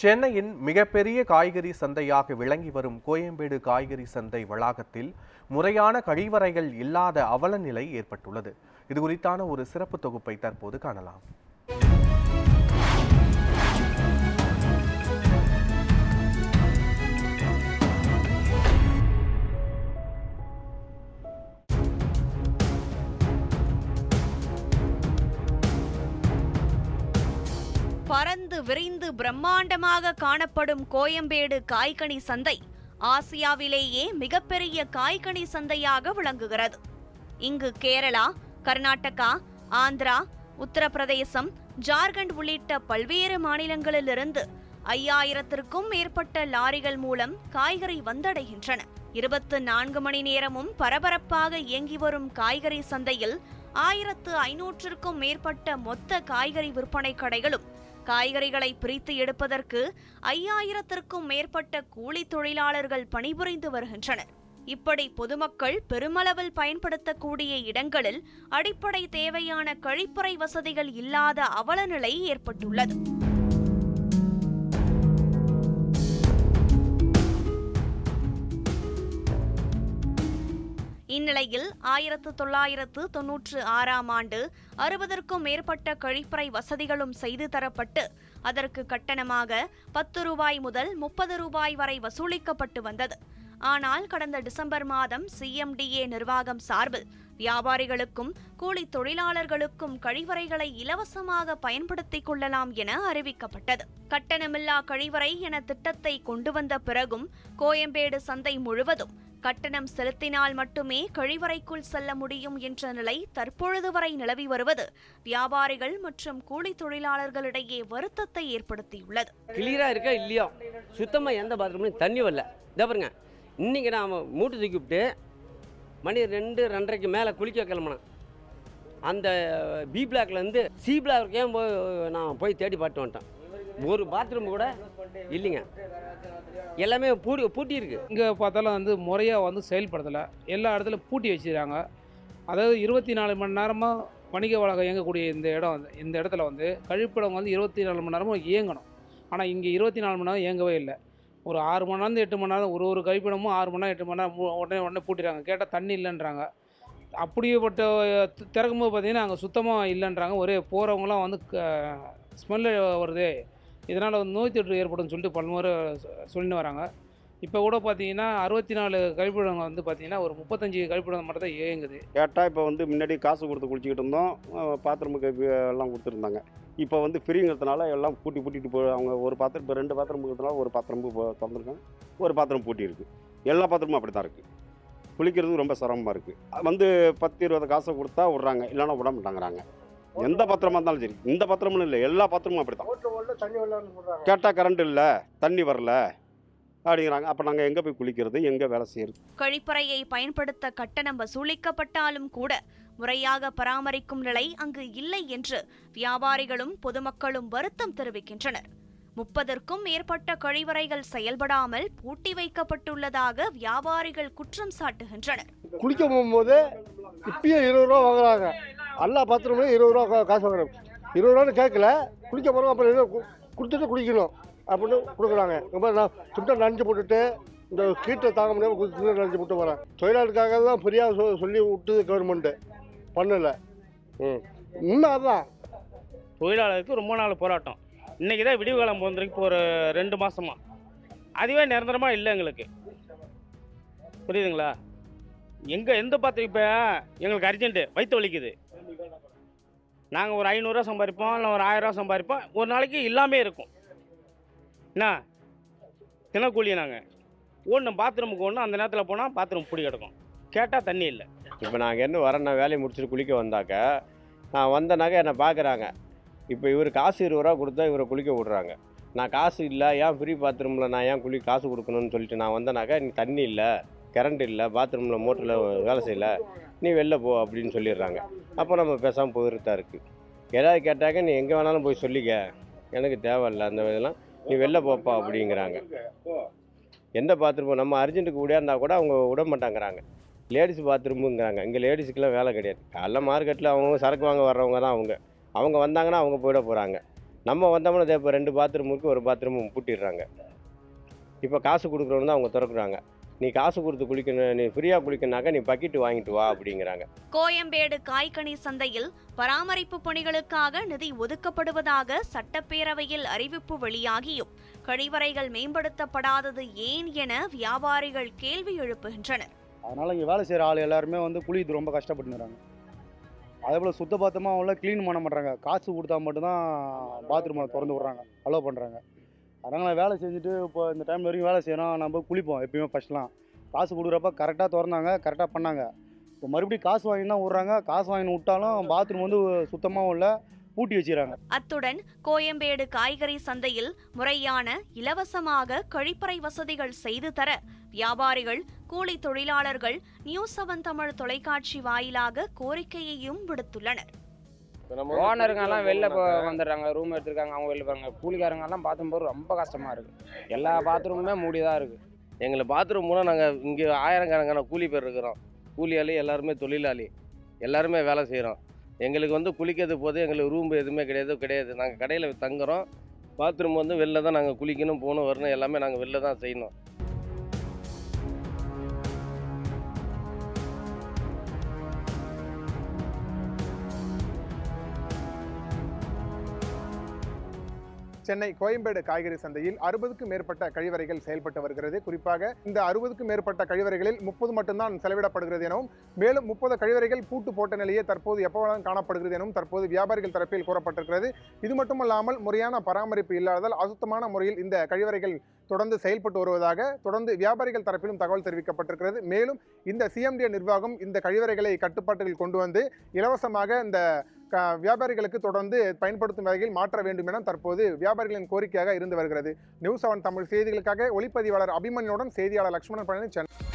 சென்னையின் மிகப்பெரிய காய்கறி சந்தையாக விளங்கி வரும் கோயம்பேடு காய்கறி சந்தை வளாகத்தில் முறையான கழிவறைகள் இல்லாத அவல நிலை ஏற்பட்டுள்ளது. இது குறித்தான ஒரு சிறப்பு தொகுப்பை தற்போது காணலாம். பரந்து விரிந்து பிரம்மாண்டமாக காணப்படும் கோயம்பேடு காய்கனி சந்தை ஆசியாவிலேயே மிகப்பெரிய காய்கனி சந்தையாக விளங்குகிறது. இங்கு கேரளா, கர்நாடகா, ஆந்திரா, உத்தரப்பிரதேசம், ஜார்க்கண்ட் உள்ளிட்ட பல்வேறு மாநிலங்களிலிருந்து 5000த்திற்கும் மேற்பட்ட லாரிகள் மூலம் காய்கறி வந்தடைகின்றன. 24 மணி நேரமும் பரபரப்பாக இயங்கி வரும் காய்கறி சந்தையில் 1500க்கும் மேற்பட்ட மொத்த காய்கறி விற்பனை கடைகளும் காய்கறிகளை பிரித்து எடுப்பதற்கு 5000த்திற்கும் மேற்பட்ட கூலி தொழிலாளர்கள் பணிபுரிந்து வருகின்றனர். இப்படி பொதுமக்கள் பெருமளவில் பயன்படுத்தக்கூடிய இடங்களில் அடிப்படை தேவையான கழிப்பறை வசதிகள் இல்லாத அவலநிலை ஏற்பட்டுள்ளது. இந்நிலையில் 1996ஆம் ஆண்டு 60க்கும் மேற்பட்ட கழிப்பறை வசதிகளும் செய்து தரப்பட்டு அதற்கு கட்டணமாக 10 ரூபாய் முதல் 30 ரூபாய் வரை வசூலிக்கப்பட்டு வந்தது. ஆனால் கடந்த டிசம்பர் மாதம் CMDA நிர்வாகம் சார்பில் வியாபாரிகளுக்கும் கூலி தொழிலாளர்களுக்கும் கழிவறைகளை இலவசமாக பயன்படுத்திக் கொள்ளலாம் என அறிவிக்கப்பட்டது. கட்டணமில்லா கழிவறை என திட்டத்தை கொண்டு வந்த பிறகும் கோயம்பேடு சந்தை முழுவதும் கட்டணம் செலுத்தினால் மட்டுமே கழிவறைக்குள் செல்ல முடியும் என்ற நிலை தற்பொழுது வரை நிலவி வருவது வியாபாரிகள் மற்றும் கூலி தொழிலாளர்களிடையே வருத்தத்தை ஏற்படுத்தியுள்ளது. கிளியரா இருக்கா இல்லையோ, சுத்தமா எந்த பாத்ரூம்லையும் தண்ணி வரல. இதை பாருங்க, இன்னைக்கு நான் மூட்டை தூக்கிவிட்டு மணி 2-2:30க்கு மேலே குளிக்க கிளம்பினேன். அந்த பி பிளாக்லேருந்து சி பிளாக் நான் போய் தேடி பார்த்து வந்துட்டேன். ஒரு பாத்ரூம் கூட இல்லைங்க, எல்லாமே பூட்டி இருக்கு. இங்கே பார்த்தாலும் முறையாக செயல்படுத்தலை. எல்லா இடத்துலையும் பூட்டி வச்சுருக்காங்க. அதாவது 24 மணி நேரமாக வணிக வளாகம் இயங்கக்கூடிய இந்த இடத்துல கழிப்பிடம் 24 மணி நேரமும் இயங்கணும். ஆனால் இங்கே 24 மணி நேரம் இயங்கவே இல்லை. ஒரு 6 மணி நேரம் 8 மணி நேரம் ஒரு கழிப்பிடமும் 6 மணி நேரம் 8 மணி நேரம் உடனே பூட்டிடுறாங்க. கேட்டால் தண்ணி இல்லைன்றாங்க. அப்படிப்பட்ட திறக்கும்போது பார்த்திங்கன்னா அங்கே சுத்தமாக இல்லைன்றாங்க. ஒரே போகிறவங்களாம் ஸ்மெல்லு வருது, இதனால் நோய் தொற்று ஏற்படும் சொல்லிட்டு பலமுறை சொல்லிட்டு வராங்க. இப்போ கூட பார்த்தீங்கன்னா 64 கழிப்பிடங்கள் பார்த்தீங்கன்னா ஒரு 35 கழிப்பிடம் மட்டும் தான் இயங்குது. கேட்டால் இப்போ முன்னாடி காசு கொடுத்து குளிச்சிக்கிட்டு இருந்தோம், பாத்ரூமுக்கு எல்லாம் கொடுத்துருந்தாங்க. இப்போ ஃப்ரீங்கிறதுனால எல்லாம் பூட்டிட்டு அவங்க ஒரு பாத்திரம் இப்போ 2 பாத்திரம் இருக்கிறதுனால ஒரு பாத்திரம் திறந்துருக்காங்க, ஒரு பாத்திரம் பூட்டி இருக்குது. எல்லா பாத்திரமும் அப்படி தான் இருக்குது. குளிக்கிறது ரொம்ப சிரமமாக இருக்குது. 10-20 காசை கொடுத்தா விட்றாங்க, இல்லைன்னா விட மாட்டாங்கிறாங்க. எந்த பத்திரமா இருந்தாலும் சரி, இந்த பத்திரமும் இல்லை, எல்லா பத்திரமும் அப்படி தான். கேட்டால் கரண்ட் இல்லை, தண்ணி வரல அப்படிங்கிறாங்க. அப்போ நாங்கள் எங்கே போய் குளிக்கிறது, எங்கே வேலை செய்யறது? கழிப்பறையை பயன்படுத்த கட்டணம் வசூலிக்கப்பட்டாலும் கூட முறையாக பராமரிக்கும் நிலை அங்கு இல்லை என்று வியாபாரிகளும் பொதுமக்களும் வருத்தம் தெரிவிக்கின்றனர். 30க்கும் மேற்பட்ட கழிவறைகள் செயல்படாமல் பூட்டி வைக்கப்பட்டுள்ளதாக வியாபாரிகள் குற்றம் சாட்டுகின்றனர். குளிக்க போகும்போது இப்பயும் 20 ரூபா வாங்குறாங்க. எல்லா பாத்திரமும் 20 ரூபா காசு வாங்குறாங்க. 20 ரூபான்னு கேட்கல, குளிக்க போகிறோம் அப்புறம் கொடுத்துட்டு குளிக்கணும் அப்படின்னு கொடுக்குறாங்க. நான் சுத்தம் நனைஞ்சு போட்டுட்டு இந்த கீட்டை தாங்க முடியாமல் குளிச்சு நனைஞ்சு போட்டு வரேன். தொழிலாளருக்காக தான் ஃப்ரீயாக சொல்லி விட்டுது கவர்மெண்ட்டு, பண்ணலை. இன்னும் அதுதான் தொழிலாளருக்கு ரொம்ப நாள் போராட்டம். இன்றைக்கி தான் விடிவு காலம் போந்திருக்கு, ஒரு 2 மாதமாக. அதுவே நிரந்தரமாக இல்லை எங்களுக்கு, புரியுதுங்களா? எந்த பாத்திரம் இப்போ எங்களுக்கு அர்ஜென்ட்டு வயிற்று வலிக்குது. நாங்கள் ஒரு 500 ரூபா சம்பாதிப்போம், இல்லை ஒரு 1000 ரூபா சம்பாதிப்போம். ஒரு நாளைக்கு எல்லாமே இருக்கும். என்ன தினக்கூலி நாங்கள் ஓடணும், பாத்ரூமுக்கு ஓடணும். அந்த நேரத்தில் போனால் பாத்ரூம் பிடி கிடக்கும், கேட்டால் தண்ணி இல்லை. இப்போ நாங்கள் என்ன வரேன், நான் வேலையை முடிச்சுட்டு குளிக்க வந்தாக்க நான் வந்தனாக்க என்னை பார்க்குறாங்க. இப்போ இவர் காசு 20 ரூபா கொடுத்தா இவரை குளிக்க விட்றாங்க. நான் காசு இல்லை, ஏன் ஃப்ரீ பாத்ரூமில் நான் ஏன் காசு கொடுக்கணும்னு சொல்லிட்டு நான் வந்தனாக்கா நீ தண்ணி இல்லை, கரண்ட் இல்லை, பாத்ரூமில் மோட்டரில் வேலை செய்யலை, நீ வெளில போ அப்படின்னு சொல்லிடுறாங்க. அப்போ நம்ம பேசாமல் போயிட்டு இருக்குது. ஏதாவது கேட்டாக்க நீ எங்கே வேணாலும் போய் சொல்லிக்க, எனக்கு தேவையில்லை அந்த இதெல்லாம், நீ வெளில போப்பா அப்படிங்கிறாங்க. எந்த பாத்ரூம் நம்ம அர்ஜென்ட்டுக்கு விடையாந்தா கூட அவங்க விட மாட்டாங்கிறாங்க. லேடிஸ் பாத்ரூமுங்கிறாங்க. இங்கே லேடிஸுக்கெல்லாம் வேலை கிடையாது. காலைல மார்க்கெட்டில் அவங்க சரக்கு வாங்க வர்றவங்க தான் அவங்க வந்தாங்கன்னா அவங்க போயிட போகிறாங்க. நம்ம வந்தோம்னா இதே இப்போ 2 பாத்ரூம் இருக்குது, ஒரு பாத்ரூம் பூட்டிடுறாங்க. இப்போ காசு கொடுக்குறவங்க தான் அவங்க திறக்குறாங்க. நீ காசு கொடுத்து குளிக்கணும், நீ ஃப்ரீயாக குளிக்கணுனாக்கா நீ பக்கெட்டு வாங்கிட்டு வா அப்படிங்கிறாங்க. கோயம்பேடு காய்கனி சந்தையில் பராமரிப்பு பணிகளுக்காக நிதி ஒதுக்கப்படுவதாக சட்டப்பேரவையில் அறிவிப்பு வெளியாகியும் கழிவறைகள் மேம்படுத்தப்படாதது ஏன் என வியாபாரிகள் கேள்வி எழுப்புகின்றனர். அதனால் இங்கே வேலை செய்கிற ஆள் எல்லாருமே வந்து குளித்து ரொம்ப கஷ்டப்பட்டுறாங்க. அதே போல் சுத்த பத்தமாக அவங்கள க்ளீன் பண்ண மாட்டாங்க. காசு கொடுத்தா மட்டும்தான் பாத்ரூமை திறந்து விட்றாங்க, அலோவ் பண்ணுறாங்க. அதனால் வேலை செஞ்சுட்டு இப்போ இந்த டைம் வரைக்கும் வேலை செய்யணும், நம்ம குளிப்போம் எப்பயுமே. ஃபஸ்ட்லாம் காசு கொடுக்குறப்ப கரெக்டாக திறந்தாங்க, கரெக்டாக பண்ணாங்க. இப்போ மறுபடியும் காசு வாங்கி தான் விட்றாங்க. காசு வாங்கி விட்டாலும் பாத்ரூம் வந்து சுத்தமாகவும் இல்லை, பூட்டி வச்சுக்கிறாங்க. அத்துடன் கோயம்பேடு காய்கறி சந்தையில் முறையான இலவசமாக கழிப்பறை வசதிகள் செய்து தர வியாபாரிகள், கூலி தொழிலாளர்கள் நியூஸ் 7 தமிழ் தொலைக்காட்சி வாயிலாக கோரிக்கையையும் விடுத்துள்ளனர். ஓனருங்கெல்லாம் வெளில வந்துடுறாங்க, ரூம் எடுத்துருக்காங்க, அவங்க வெளில போகிறாங்க. கூலிக்காரங்கெல்லாம் பாத்ரூம் போகிறது ரொம்ப கஷ்டமாக இருக்குது. எல்லா பாத்ரூமுமே மூடி தான் இருக்குது. எங்களுக்கு பாத்ரூம் போனால் நாங்கள் இங்கே ஆயிரக்கணக்கான கூலி பேர் இருக்கிறோம். கூலியாளி எல்லாருமே தொழிலாளி, எல்லாருமே வேலை செய்கிறோம். எங்களுக்கு வந்து குளிக்கிறது போது எங்களுக்கு ரூம் எதுவுமே கிடையாது. நாங்கள் கடையில் தங்குறோம். பாத்ரூம் வந்து வெளில தான் நாங்கள் குளிக்கணும், போகணும், வரணும், எல்லாமே நாங்கள் வெளில தான் செய்யணும். சென்னை கோயம்பேடு காய்கறி சந்தையில் 60க்கும் மேற்பட்ட கழிவறைகள் செயல்பட்டு வருகிறது. குறிப்பாக இந்த 60க்கும் மேற்பட்ட கழிவறைகளில் 30 மட்டும்தான் செலவிடப்படுகிறது எனவும், மேலும் 30 கழிவறைகள் பூட்டு போட்ட நிலையே தற்போது எப்போதும் காணப்படுகிறது எனவும் தற்போது வியாபாரிகள் தரப்பில் கூறப்பட்டிருக்கிறது. இது மட்டுமல்லாமல் முறையான பராமரிப்பு இல்லாததால் அசுத்தமான முறையில் இந்த கழிவறைகள் தொடர்ந்து செயல்பட்டு வருவதாக தொடர்ந்து வியாபாரிகள் தரப்பிலும் தகவல் தெரிவிக்கப்பட்டிருக்கிறது. மேலும் இந்த சிஎம்டி நிர்வாகம் இந்த கழிவறைகளை கட்டுப்பாட்டில் கொண்டு வந்து இலவசமாக இந்த வியாபாரிகளுக்கு தொடர்ந்து பயன்படுத்தும் வகையில் மாற்ற வேண்டும் என தற்போது வியாபாரிகளின் கோரிக்கையாக இருந்து வருகிறது. நியூஸ் 7 தமிழ் செய்திகளுக்காக ஒளிப்பதிவாளர் அபிமன்யுடன் செய்தியாளர் லட்சுமணன் பழனி, சென்னை.